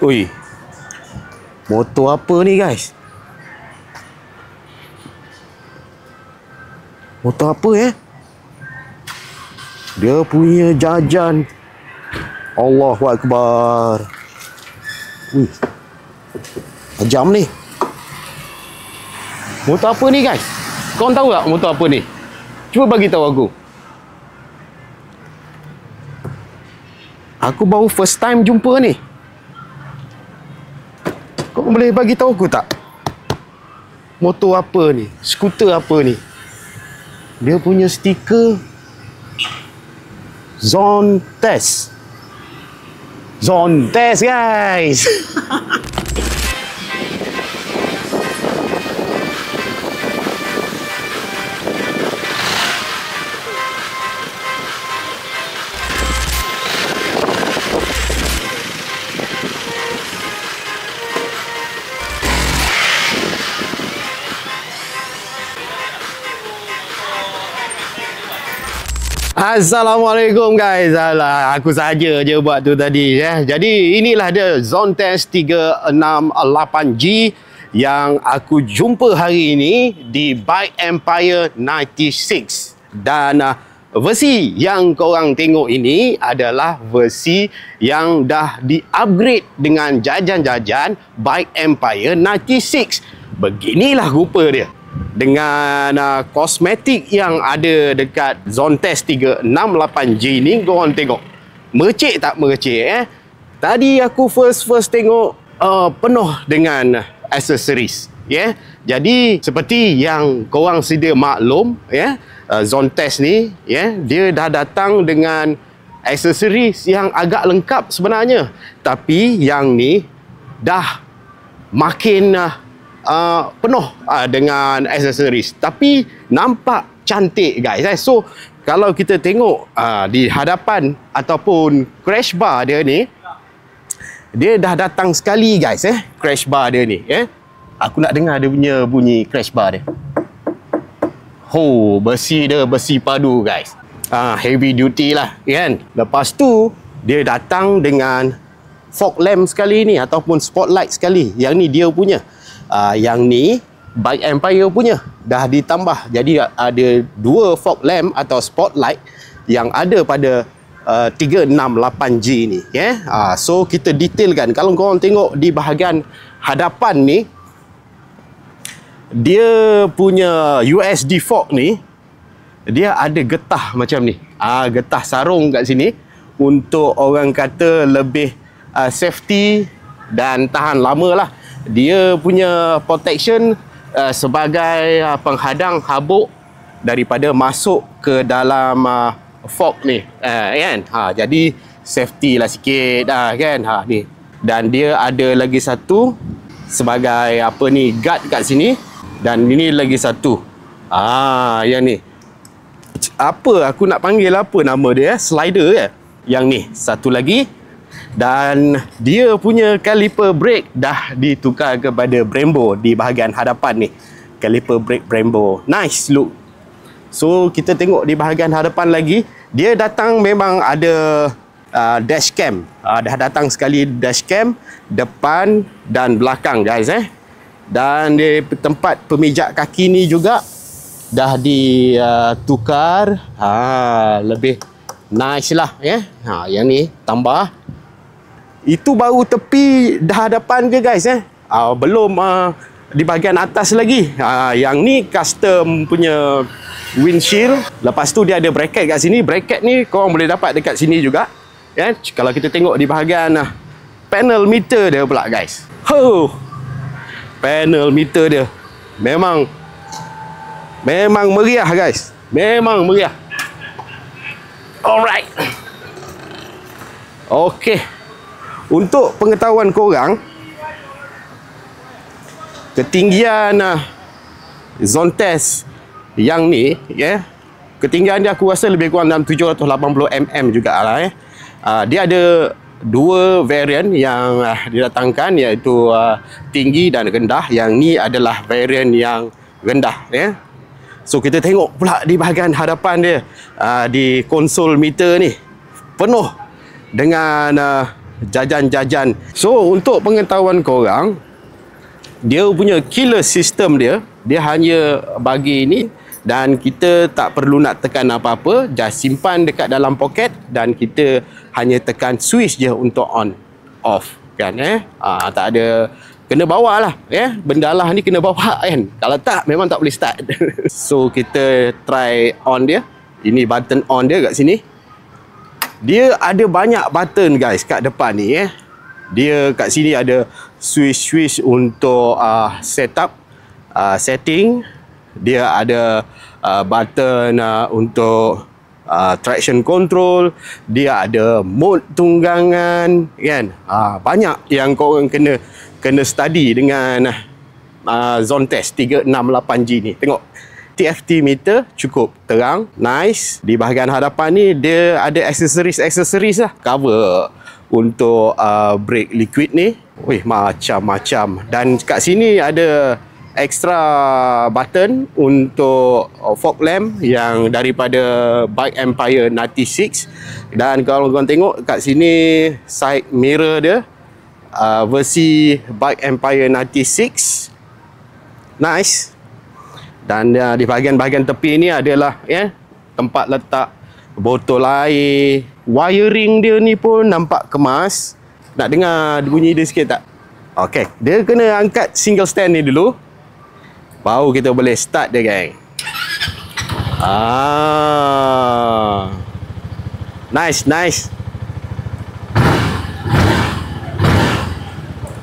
Ui, motor apa ni guys? Motor apa Dia punya jajan. Allahu Akbar. Ui, tajam ni. Motor apa ni guys? Korang tahu tak motor apa ni? Cuba bagi tahu aku. Aku baru first time jumpa ni. Kau boleh bagi tahu aku tak? Motor apa ni? Skuter apa ni? Dia punya stiker Zone Test. Zone Test guys. Assalamualaikum guys. Alah, aku saja je buat tu tadi Jadi inilah dia Zone Test 368G yang aku jumpa hari ini di Bike Empire 96. Dan versi yang korang tengok ini adalah versi yang dah di-upgrade dengan jajan-jajan Bike Empire 96. Beginilah rupa dia. Dengan kosmetik yang ada dekat Zone Test 368G ni, korang tengok mercik tak mercik Tadi aku first tengok penuh dengan aksesoris Jadi seperti yang korang sedia maklum Zone Test ni dia dah datang dengan aksesoris yang agak lengkap sebenarnya. Tapi yang ni dah makin penuh dengan aksesoris, tapi nampak cantik guys So kalau kita tengok di hadapan ataupun crash bar dia ni, dia dah datang sekali guys crash bar dia ni Aku nak dengar dia punya bunyi crash bar dia. Besi dia besi padu guys. Heavy duty lah kan. Lepas tu dia datang dengan fog lamp sekali ni ataupun spotlight sekali. Yang ni dia punya. Yang ni Bike Empire punya dah ditambah. Jadi ada dua fog lamp atau spotlight yang ada pada 368G ni So kita detailkan. Kalau korang tengok di bahagian hadapan ni, dia punya USD fog ni, dia ada getah macam ni. Getah sarung kat sini untuk orang kata lebih safety dan tahan lama lah. Dia punya protection sebagai penghadang habuk daripada masuk ke dalam fog ni kan. Jadi safety lah sikit kan ni. Dan dia ada lagi satu sebagai apa ni, guard kat sini. Dan ini lagi satu yang ni, apa aku nak panggil apa nama dia slider Yang ni satu lagi. Dan dia punya caliper brake dah ditukar kepada Brembo di bahagian hadapan ni. Caliper brake Brembo, nice look. So kita tengok di bahagian hadapan lagi, dia datang memang ada dashcam. Dah datang sekali dashcam depan dan belakang guys Dan di tempat pemijak kaki ni juga dah ditukar. Lebih nice lah yang ni tambah. Itu baru tepi dah hadapan ke guys belum di bahagian atas lagi. Yang ni custom punya windshield. Lepas tu dia ada bracket kat sini. Bracket ni korang boleh dapat dekat sini juga Kalau kita tengok di bahagian panel meter dia pula guys. Panel meter dia memang meriah guys. Memang meriah. Alright. Okey. Untuk pengetahuan korang, ketinggian Zone Test yang ni ketinggian dia aku rasa lebih kurang dalam 780mm jugalah Dia ada dua varian yang didatangkan, iaitu tinggi dan rendah. Yang ni adalah varian yang rendah So kita tengok pula di bahagian hadapan dia, di konsol meter ni penuh dengan jajan-jajan. So untuk pengetahuan korang, dia punya killer system dia hanya bagi ni, dan kita tak perlu nak tekan apa-apa, just simpan dekat dalam poket dan kita hanya tekan switch je untuk on off kan. Tak ada, kena bawa lah benda lah ni kena bawa kan, kalau tak memang tak boleh start. So kita try on dia. Ini button on dia kat sini. Dia ada banyak button guys kat depan ni. Dia kat sini ada switch untuk setup, setting. Dia ada button untuk traction control. Dia ada mode tunggangan kan. Banyak yang korang kena study dengan zone test 368G ni. Tengok TFT meter cukup terang, nice. Di bahagian hadapan ni dia ada aksesoris lah, cover untuk brake liquid ni. Wih, macam-macam. Dan kat sini ada extra button untuk fog lamp yang daripada Bike Empire 96. Dan kalau korang tengok kat sini side mirror dia versi Bike Empire 96, nice. Dan di bahagian-bahagian tepi ni adalah tempat letak botol air. Wiring dia ni pun nampak kemas. Nak dengar bunyi dia sikit tak? Okey, dia kena angkat single stand ni dulu, baru kita boleh start dia gang. Nice.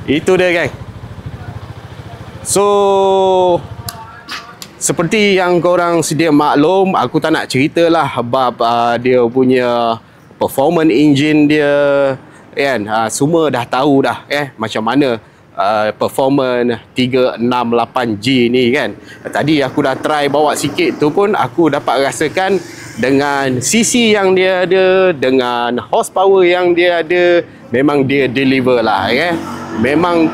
Itu dia gang. So seperti yang korang sedia maklum, aku tak nak ceritalah bab dia punya performance engine dia kan. Semua dah tahu dah macam mana performance 368G ni kan. Tadi aku dah try bawa sikit tu pun aku dapat rasakan dengan CC yang dia ada, dengan horsepower yang dia ada, memang dia deliver lah memang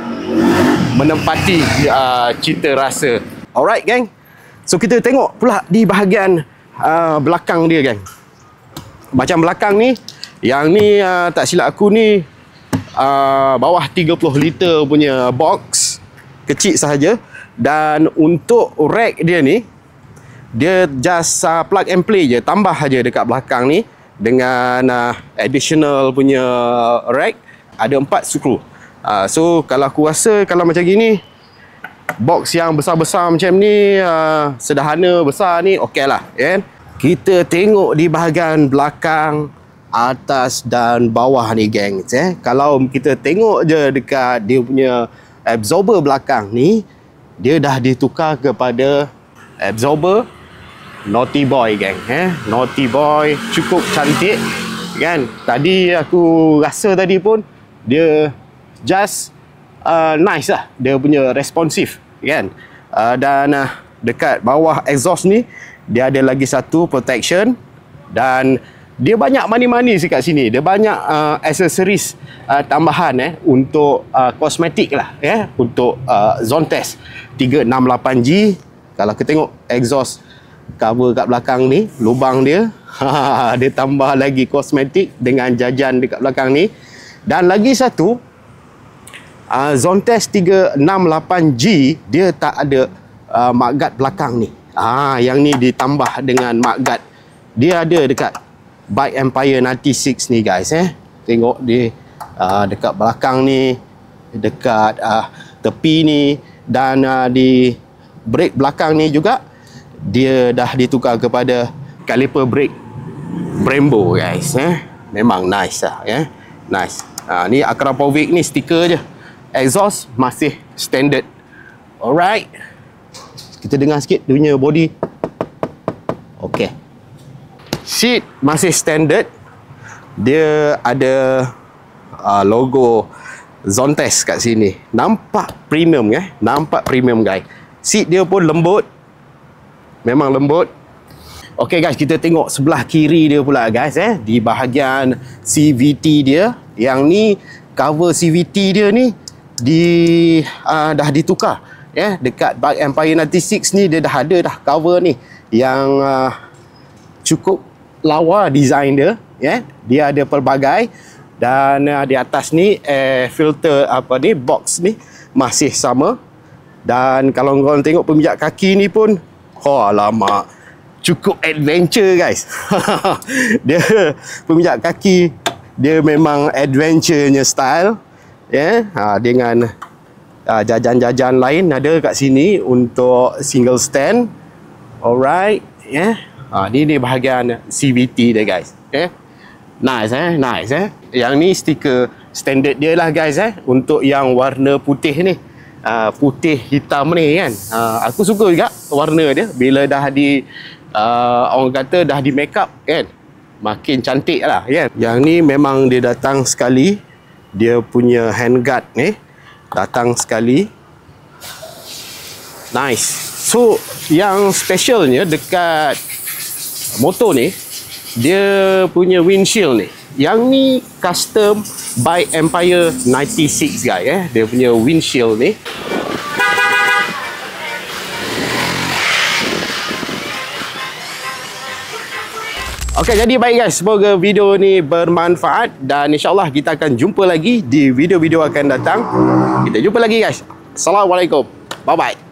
menempati cita rasa. Alright gang. So kita tengok pula di bahagian belakang dia gang. Macam belakang ni, yang ni tak silap aku ni bawah 30 liter punya box, kecil sahaja. Dan untuk rack dia ni, dia just plug and play je, tambah aja dekat belakang ni dengan additional punya rack. Ada 4 skru. So kalau aku rasa kalau macam gini, box yang besar-besar macam ni, sederhana besar ni, okey lah kan. Kita tengok di bahagian belakang, atas dan bawah ni geng. Kalau kita tengok je dekat dia punya absorber belakang ni, dia dah ditukar kepada absorber Naughty Boy geng. Naughty Boy cukup cantik kan. Tadi aku rasa tadi pun dia just nice lah, dia punya responsif kan. Dan dekat bawah exhaust ni dia ada lagi satu protection, dan dia banyak money-money kat sini. Dia banyak aksesoris tambahan untuk kosmetik lah untuk zone test 368G. Kalau kita tengok exhaust cover kat belakang ni, lubang dia dia tambah lagi kosmetik dengan jajan dekat belakang ni. Dan lagi satu, zone test 368G dia tak ada mudguard belakang ni. Yang ni ditambah dengan mudguard. Dia ada dekat Bike Empire 96 ni guys. Tengok dia dekat belakang ni, dekat tepi ni, dan di brake belakang ni juga dia dah ditukar kepada caliper brake Brembo guys. Memang nice lah nice. Ni Akrapovic ni stiker je. Exhaust masih standard. Alright, kita dengar sikit dia punya body. Okey, seat masih standard. Dia ada logo zone test kat sini. Nampak premium nampak premium guys. Seat dia pun lembut, memang lembut. Okey guys, kita tengok sebelah kiri dia pula guys. Di bahagian CVT dia, yang ni cover CVT dia ni dah ditukar dekat Bike Empire 96 ni. Dia dah ada dah cover ni yang cukup lawa design dia. Dia ada pelbagai Dan di atas ni air filter apa ni, box ni masih sama. Dan kalau korang tengok pemijak kaki ni pun, alamak, cukup adventure guys. Dia pemijak kaki dia memang adventure-nya style, dengan jajan-jajan lain ada kat sini untuk single stand. Alright, ni bahagian CVT dia guys. Nice nice. Yang ni stiker standard dia lah guys. Untuk yang warna putih ni, putih hitam ni kan, aku suka juga warna dia. Bila dah orang kata dah di make up kan, makin cantik lah kan. Yang ni memang dia datang sekali, dia punya handguard ni datang sekali. Nice. So yang specialnya dekat motor ni, dia punya windshield ni, yang ni custom by Empire 96 guys. Dia punya windshield ni. Okey, jadi baik guys, semoga video ni bermanfaat dan insyaAllah kita akan jumpa lagi di video-video akan datang. Kita jumpa lagi guys. Assalamualaikum. Bye-bye.